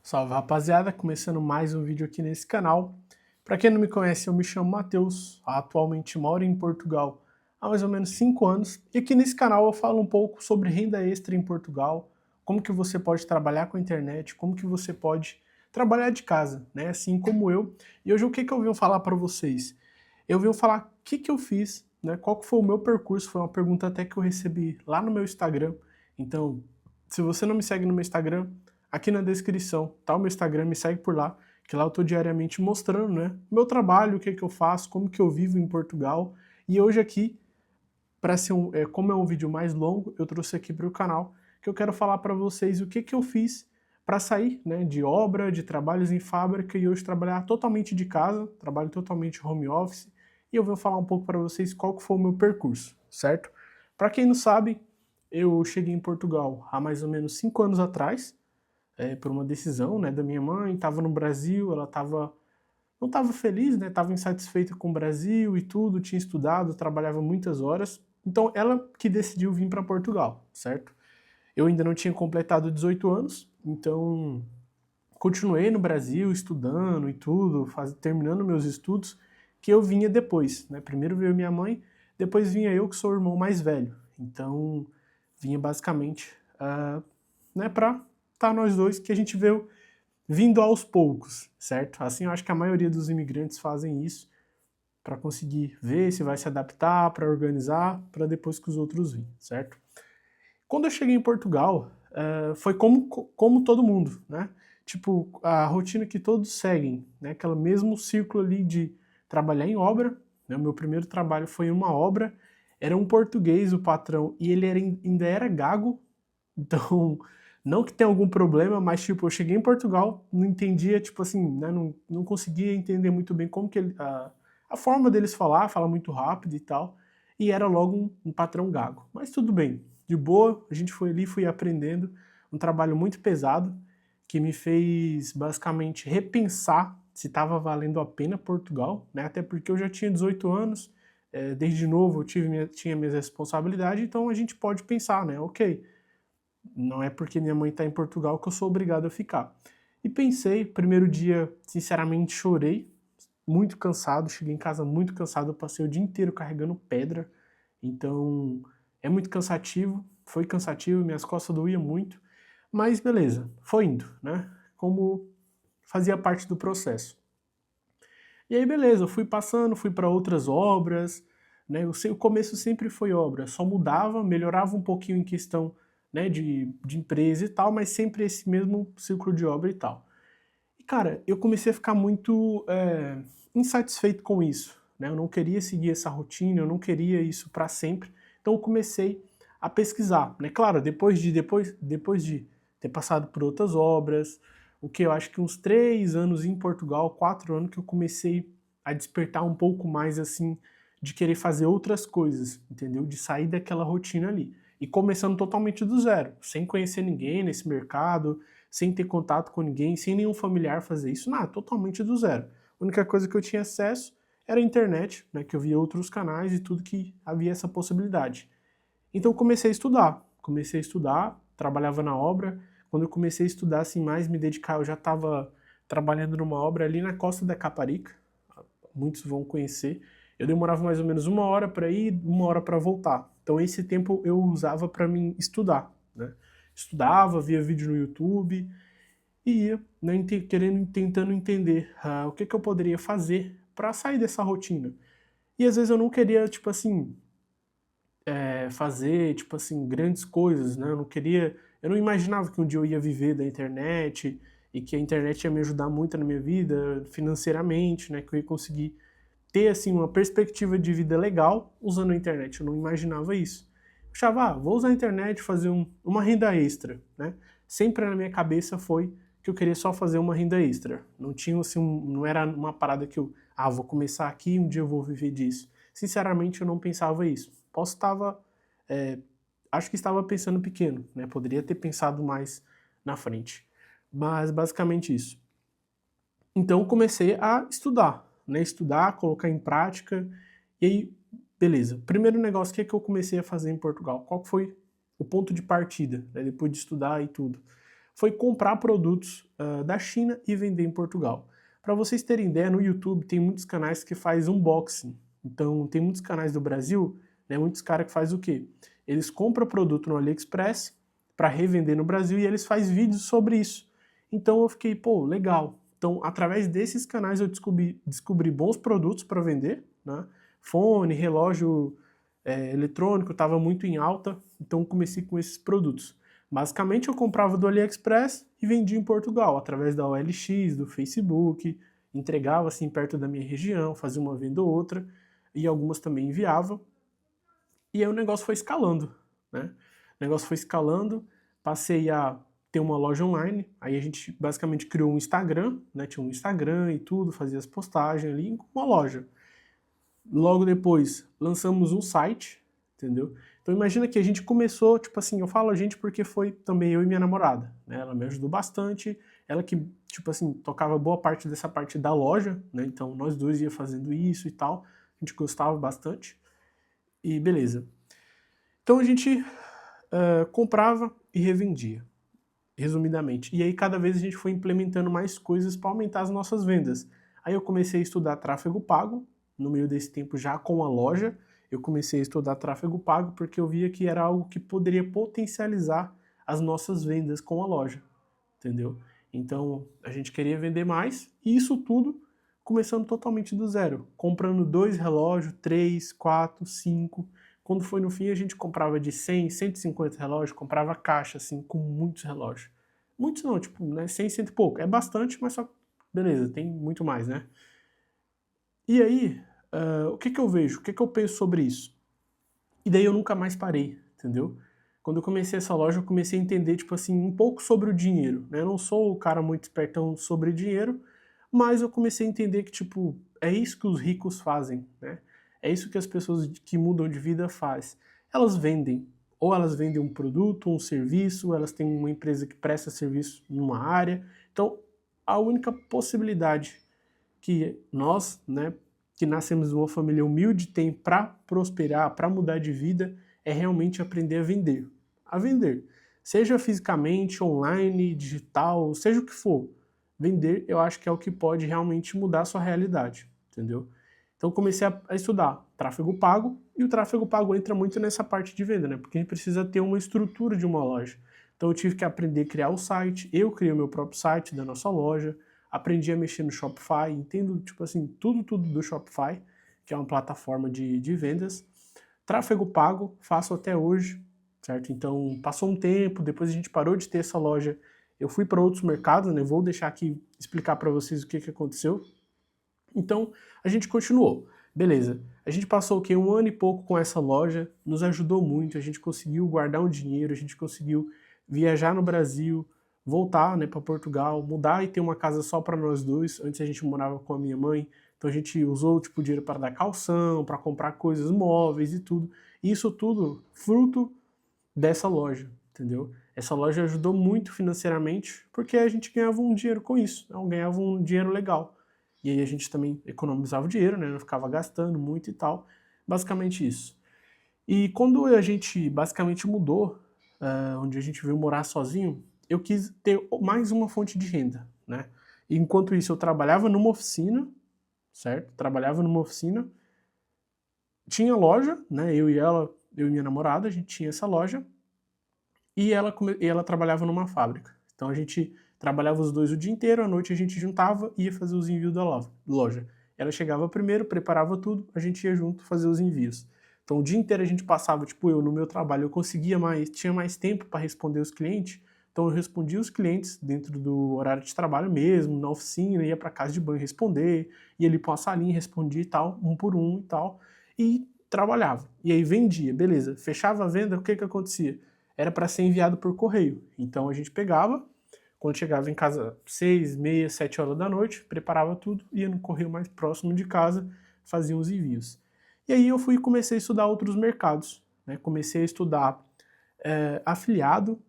Salve rapaziada, começando mais um vídeo aqui nesse canal. Para quem não me conhece, eu me chamo Matheus, atualmente moro em Portugal há mais ou menos 5 anos, e aqui nesse canal eu falo um pouco sobre renda extra em Portugal, como que você pode trabalhar com a internet, como que você pode trabalhar de casa, né, assim como eu. E hoje o que eu vim falar para vocês? Eu vim falar o que eu fiz, né, qual que foi o meu percurso, foi uma pergunta até que eu recebi lá no meu Instagram. Então, se você não me segue no meu Instagram, aqui na descrição tá o meu Instagram, me segue por lá, que lá eu tô diariamente mostrando, né, meu trabalho, o que eu faço, como que eu vivo em Portugal. E hoje aqui, para ser como é um vídeo mais longo, eu trouxe aqui para o canal, que eu quero falar para vocês o que eu fiz para sair, né, de obra, de trabalhos em fábrica e hoje trabalhar totalmente de casa, trabalho totalmente home office, e eu vou falar um pouco para vocês qual que foi o meu percurso, certo? Para quem não sabe, eu cheguei em Portugal há mais ou menos 5 anos atrás, por uma decisão, né, da minha mãe, estava no Brasil, ela não estava feliz, né, estava insatisfeita com o Brasil e tudo, tinha estudado, trabalhava muitas horas, então ela que decidiu vir para Portugal, certo? Eu ainda não tinha completado 18 anos, então continuei no Brasil estudando e tudo, terminando meus estudos, que eu vinha depois, né? Primeiro veio minha mãe, depois vinha eu que sou o irmão mais velho. Então vinha basicamente, né, para estar nós dois que a gente veio vindo aos poucos, certo? Assim eu acho que a maioria dos imigrantes fazem isso para conseguir ver se vai se adaptar, para organizar, para depois que os outros virem, certo? Quando eu cheguei em Portugal, foi como todo mundo, né? Tipo, a rotina que todos seguem, né? Aquele mesmo círculo ali de trabalhar em obra, né? O meu primeiro trabalho foi em uma obra, era um português o patrão, e ele ainda era gago, então não que tenha algum problema, mas tipo, eu cheguei em Portugal, não entendia, tipo assim, né? Não conseguia entender muito bem como que a forma deles fala muito rápido e tal, e era logo um patrão gago. Mas tudo bem, de boa, a gente foi ali, fui aprendendo, um trabalho muito pesado, que me fez basicamente repensar se estava valendo a pena Portugal, né? Até porque eu já tinha 18 anos, desde novo eu tinha minhas responsabilidades, então a gente pode pensar, né? Ok, não é porque minha mãe está em Portugal que eu sou obrigado a ficar. E pensei, primeiro dia, sinceramente chorei, muito cansado, cheguei em casa muito cansado, eu passei o dia inteiro carregando pedra, então é muito cansativo, foi cansativo, minhas costas doíam muito, mas beleza, foi indo, né? Como fazia parte do processo. E aí beleza, eu fui passando, fui para outras obras, né? O começo sempre foi obra, só mudava, melhorava um pouquinho em questão, né, de empresa e tal, mas sempre esse mesmo ciclo de obra e tal. E cara, eu comecei a ficar muito insatisfeito com isso, né? Eu não queria seguir essa rotina, eu não queria isso para sempre. Então eu comecei a pesquisar, né? Claro, depois de ter passado por outras obras, o que eu acho que uns 3 anos em Portugal, 4 anos que eu comecei a despertar um pouco mais assim de querer fazer outras coisas, entendeu? De sair daquela rotina ali. E começando totalmente do zero, sem conhecer ninguém nesse mercado, sem ter contato com ninguém, sem nenhum familiar fazer isso, nada, totalmente do zero. A única coisa que eu tinha acesso era a internet, né, que eu via outros canais e tudo que havia essa possibilidade. Então eu comecei a estudar, trabalhava na obra. Quando eu comecei a estudar assim mais, me dedicar, eu já estava trabalhando numa obra ali na Costa da Caparica, muitos vão conhecer. Eu demorava mais ou menos 1 hora para ir, 1 hora para voltar. Então esse tempo eu usava para mim estudar, né? Estudava, via vídeo no YouTube e ia, né, tentando entender o que eu poderia fazer para sair dessa rotina. E às vezes eu não queria, tipo assim, fazer, tipo assim, grandes coisas, né? Eu não imaginava que um dia eu ia viver da internet e que a internet ia me ajudar muito na minha vida, financeiramente, né? Que eu ia conseguir ter, assim, uma perspectiva de vida legal usando a internet. Eu não imaginava isso. Eu achava, vou usar a internet, fazer uma renda extra, né? Sempre na minha cabeça foi que eu queria só fazer uma renda extra. Não tinha, assim, não era uma parada que vou começar aqui, um dia eu vou viver disso. Sinceramente, eu não pensava isso. É, acho que estava pensando pequeno, né? Poderia ter pensado mais na frente. Mas basicamente isso. Então comecei a estudar, né? Estudar, colocar em prática. E aí, beleza. Primeiro negócio, o que eu comecei a fazer em Portugal? Qual foi o ponto de partida, né? Depois de estudar e tudo? foi comprar produtos da China e vender em Portugal. Para vocês terem ideia, no YouTube tem muitos canais que faz unboxing. Então tem muitos canais do Brasil, né, muitos caras que faz o quê? Eles compram produto no AliExpress para revender no Brasil e eles fazem vídeos sobre isso. Então eu fiquei, pô, legal. Então através desses canais eu descobri bons produtos para vender, né? Fone, relógio eletrônico estava muito em alta, então comecei com esses produtos. Basicamente eu comprava do AliExpress e vendia em Portugal, através da OLX, do Facebook, entregava assim perto da minha região, fazia uma venda ou outra, e algumas também enviava. E aí o negócio foi escalando, né? O negócio foi escalando, passei a ter uma loja online, aí a gente basicamente criou um Instagram, né? Tinha um Instagram e tudo, fazia as postagens ali, uma loja. Logo depois, lançamos um site, entendeu? Então imagina que a gente começou, tipo assim, eu falo a gente porque foi também eu e minha namorada, né? Ela me ajudou bastante, ela que, tipo assim, tocava boa parte dessa parte da loja, né? Então nós dois ia fazendo isso e tal, a gente gostava bastante, e beleza. Então a gente comprava e revendia, resumidamente. E aí cada vez a gente foi implementando mais coisas para aumentar as nossas vendas. Aí eu comecei a estudar tráfego pago, no meio desse tempo já com a loja, eu comecei a estudar tráfego pago porque eu via que era algo que poderia potencializar as nossas vendas com a loja, entendeu? Então a gente queria vender mais e isso tudo começando totalmente do zero, comprando 2 relógios, 3, 4, 5. Quando foi no fim a gente comprava de 100, 150 relógios, comprava caixa assim com muitos relógios. Muitos não, tipo, né, 100, 100 e pouco. É bastante, mas só, beleza, tem muito mais, né? E aí, o que que eu vejo? O que que eu penso sobre isso? E daí eu nunca mais parei, entendeu? Quando eu comecei essa loja, eu comecei a entender, tipo assim, um pouco sobre o dinheiro, né? Eu não sou o cara muito espertão sobre dinheiro, mas eu comecei a entender que, tipo, é isso que os ricos fazem, né? É isso que as pessoas que mudam de vida fazem. Elas vendem. Ou elas vendem um produto, um serviço, elas têm uma empresa que presta serviço numa área. Então, a única possibilidade que nós, né, que nascemos de uma família humilde, tem para prosperar, para mudar de vida, é realmente aprender a vender. A vender. Seja fisicamente, online, digital, seja o que for. Vender, eu acho que é o que pode realmente mudar a sua realidade, entendeu? Então comecei a estudar tráfego pago, e o tráfego pago entra muito nessa parte de venda, né? Porque a gente precisa ter uma estrutura de uma loja. Então eu tive que aprender a criar o site, eu criei o meu próprio site da nossa loja, aprendi a mexer no Shopify, entendo, tipo assim, tudo do Shopify, que é uma plataforma de vendas. Tráfego pago, faço até hoje, certo? Então, passou um tempo, depois a gente parou de ter essa loja, eu fui para outros mercados, né? Vou deixar aqui explicar para vocês o que aconteceu. Então, a gente continuou. Beleza. A gente passou o quê? 1 ano e pouco com essa loja, nos ajudou muito, a gente conseguiu guardar um dinheiro, a gente conseguiu viajar no Brasil, voltar, né, para Portugal, mudar e ter uma casa só para nós dois. Antes a gente morava com a minha mãe, então a gente usou tipo dinheiro para dar calção, para comprar coisas móveis e tudo. E isso tudo fruto dessa loja, entendeu? Essa loja ajudou muito financeiramente porque a gente ganhava um dinheiro com isso, né? Ganhava um dinheiro legal. E aí a gente também economizava o dinheiro, né? Não ficava gastando muito e tal. Basicamente isso. E quando a gente basicamente mudou, onde a gente veio morar sozinho, eu quis ter mais uma fonte de renda, né? E enquanto isso eu trabalhava numa oficina, certo? Trabalhava numa oficina, tinha loja, né? Eu e minha namorada, a gente tinha essa loja, e ela trabalhava numa fábrica. Então a gente trabalhava os dois o dia inteiro, à noite a gente juntava e ia fazer os envios da loja. Ela chegava primeiro, preparava tudo, a gente ia junto fazer os envios. Então o dia inteiro a gente passava, tipo, eu no meu trabalho, eu conseguia mais, tinha mais tempo para responder os clientes, então eu respondia os clientes dentro do horário de trabalho mesmo, na oficina, ia para casa de banho responder, ia ali para uma salinha, respondia e tal, um por um e tal, e trabalhava. E aí vendia, beleza. Fechava a venda, o que que acontecia? Era para ser enviado por correio. Então a gente pegava, quando chegava em casa 6, meia, 7 horas da noite, preparava tudo, ia no correio mais próximo de casa, fazia os envios. E aí eu fui e comecei a estudar outros mercados, né? Comecei a estudar afiliado,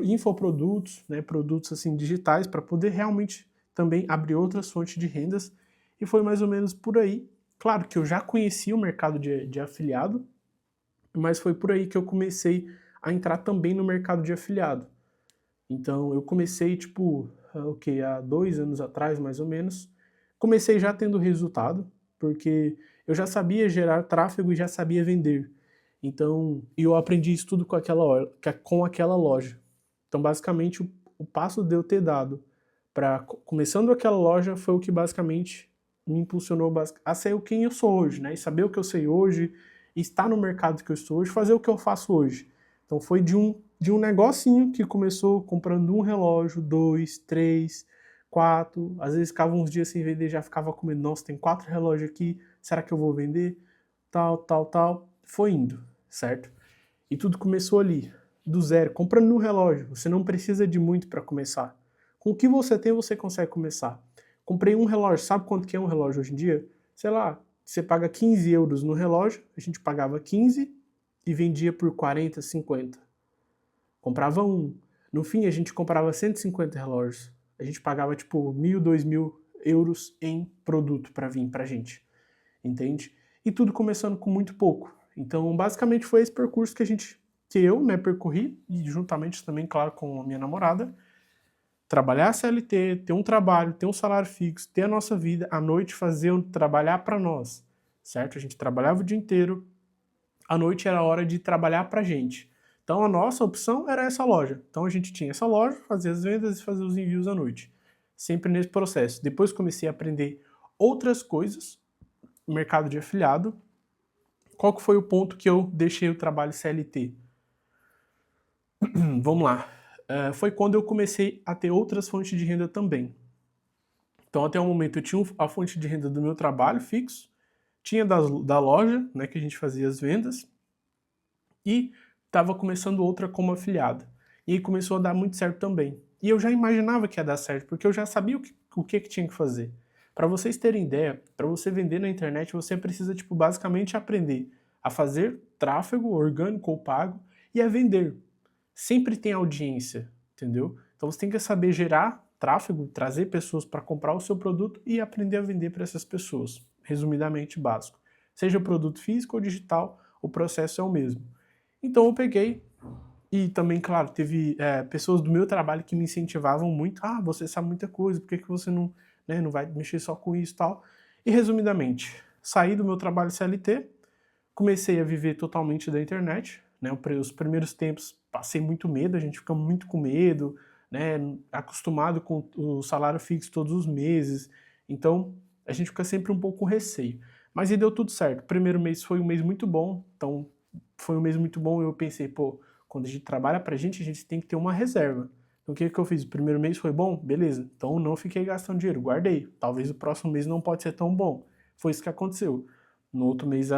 infoprodutos, né? Produtos assim digitais, para poder realmente também abrir outras fontes de rendas. E foi mais ou menos por aí. Claro que eu já conhecia o mercado de afiliado, mas foi por aí que eu comecei a entrar também no mercado de afiliado. Então eu comecei, tipo, há 2 anos atrás, mais ou menos, comecei já tendo resultado, porque eu já sabia gerar tráfego e já sabia vender. Então, e eu aprendi isso tudo com aquela loja. Então, basicamente, o passo de eu ter dado para começando aquela loja foi o que basicamente me impulsionou a ser quem eu sou hoje, né? E saber o que eu sei hoje, e estar no mercado que eu estou hoje, fazer o que eu faço hoje. Então foi de um negocinho que começou comprando um relógio, 2, 3, 4, às vezes ficava uns dias sem vender, já ficava com medo, nossa, tem 4 relógios aqui, será que eu vou vender? Tal, tal, tal. Foi indo, certo? E tudo começou ali, do zero, comprando um relógio. Você não precisa de muito para começar. Com o que você tem, você consegue começar. Comprei um relógio, sabe quanto que é um relógio hoje em dia? Sei lá, você paga 15 euros no relógio, a gente pagava 15 e vendia por 40, 50. Comprava um. No fim, a gente comprava 150 relógios. A gente pagava tipo 1.000, 2.000 euros em produto para vir pra gente. Entende? E tudo começando com muito pouco. Então, basicamente foi esse percurso que eu, né, percorri, e juntamente também, claro, com a minha namorada, trabalhar a CLT, ter um trabalho, ter um salário fixo, ter a nossa vida, à noite trabalhar para nós, certo? A gente trabalhava o dia inteiro, à noite era a hora de trabalhar pra gente. Então a nossa opção era essa loja. Então a gente tinha essa loja, fazia as vendas e fazia os envios à noite. Sempre nesse processo. Depois comecei a aprender outras coisas, mercado de afiliado. Qual que foi o ponto que eu deixei o trabalho CLT? Vamos lá. Foi quando eu comecei a ter outras fontes de renda também. Então até o momento eu tinha a fonte de renda do meu trabalho fixo, tinha da loja, né, que a gente fazia as vendas, e estava começando outra como afiliado. E aí começou a dar muito certo também. E eu já imaginava que ia dar certo, porque eu já sabia o que tinha que fazer. Para vocês terem ideia, para você vender na internet, você precisa, tipo, basicamente aprender a fazer tráfego orgânico ou pago e a vender. Sempre tem audiência, entendeu? Então você tem que saber gerar tráfego, trazer pessoas para comprar o seu produto e aprender a vender para essas pessoas. Resumidamente básico. Seja o produto físico ou digital, o processo é o mesmo. Então eu peguei e também, claro, teve pessoas do meu trabalho que me incentivavam muito. Ah, você sabe muita coisa, por que, que você não, né, não vai mexer só com isso e tal? E resumidamente, saí do meu trabalho CLT, comecei a viver totalmente da internet, né? Os primeiros tempos passei muito medo, a gente fica muito com medo, né? Acostumado com o salário fixo todos os meses, então a gente fica sempre um pouco com receio. Mas aí deu tudo certo. O primeiro mês foi um mês muito bom, então foi um mês muito bom e eu pensei, pô, quando a gente trabalha pra gente tem que ter uma reserva. Então o que eu fiz? O primeiro mês foi bom? Beleza. Então não fiquei gastando dinheiro, guardei. Talvez o próximo mês não pode ser tão bom. Foi isso que aconteceu. No outro mês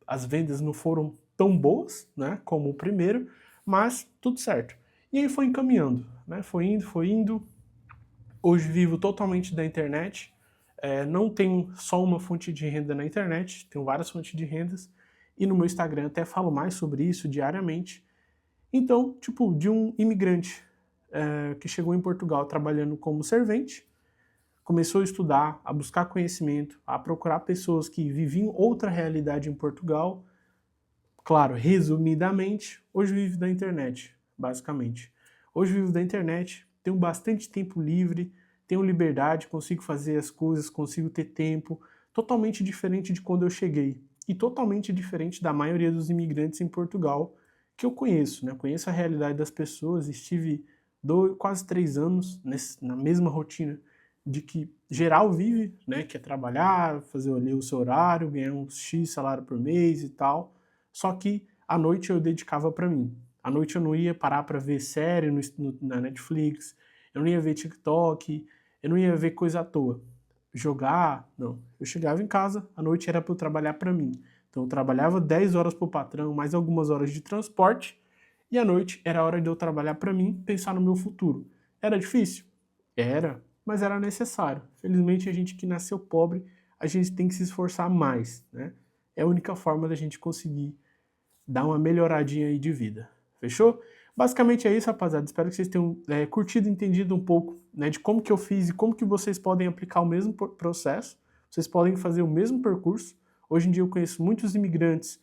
as vendas não foram tão boas, né, como o primeiro, mas tudo certo. E aí foi encaminhando, né, foi indo, foi indo. Hoje vivo totalmente da internet, não tenho só uma fonte de renda na internet, tenho várias fontes de rendas, e no meu Instagram até falo mais sobre isso diariamente. Então, tipo, de um imigrante que chegou em Portugal trabalhando como servente, começou a estudar, a buscar conhecimento, a procurar pessoas que viviam outra realidade em Portugal. Claro, resumidamente, hoje vivo da internet, basicamente. Hoje vivo da internet, tenho bastante tempo livre, tenho liberdade, consigo fazer as coisas, consigo ter tempo, totalmente diferente de quando eu cheguei. E totalmente diferente da maioria dos imigrantes em Portugal que eu conheço, né? Conheço a realidade das pessoas, estive quase 3 anos na mesma rotina de que geral vive, né? Que é trabalhar, fazer ali o seu horário, ganhar um X salário por mês e tal. Só que à noite eu dedicava para mim. À noite eu não ia parar para ver série na Netflix, eu não ia ver TikTok, eu não ia ver coisa à toa. Jogar, não. Eu chegava em casa, à noite era para eu trabalhar para mim. Então eu trabalhava 10 horas para o patrão, mais algumas horas de transporte, e à noite era a hora de eu trabalhar para mim, pensar no meu futuro. Era difícil? Era, mas era necessário. Felizmente a gente que nasceu pobre, a gente tem que se esforçar mais, né? É a única forma da gente conseguir dar uma melhoradinha aí de vida. Fechou? Basicamente é isso, rapaziada. Espero que vocês tenham curtido e entendido um pouco, né, de como que eu fiz e como que vocês podem aplicar o mesmo processo. Vocês podem fazer o mesmo percurso. Hoje em dia eu conheço muitos imigrantes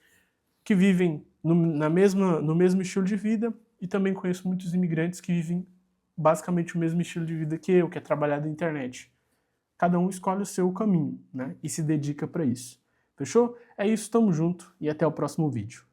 que vivem no mesmo estilo de vida, e também conheço muitos imigrantes que vivem basicamente o mesmo estilo de vida que eu, que é trabalhar na internet. Cada um escolhe o seu caminho, né? E se dedica para isso. Fechou? É isso, tamo junto e até o próximo vídeo.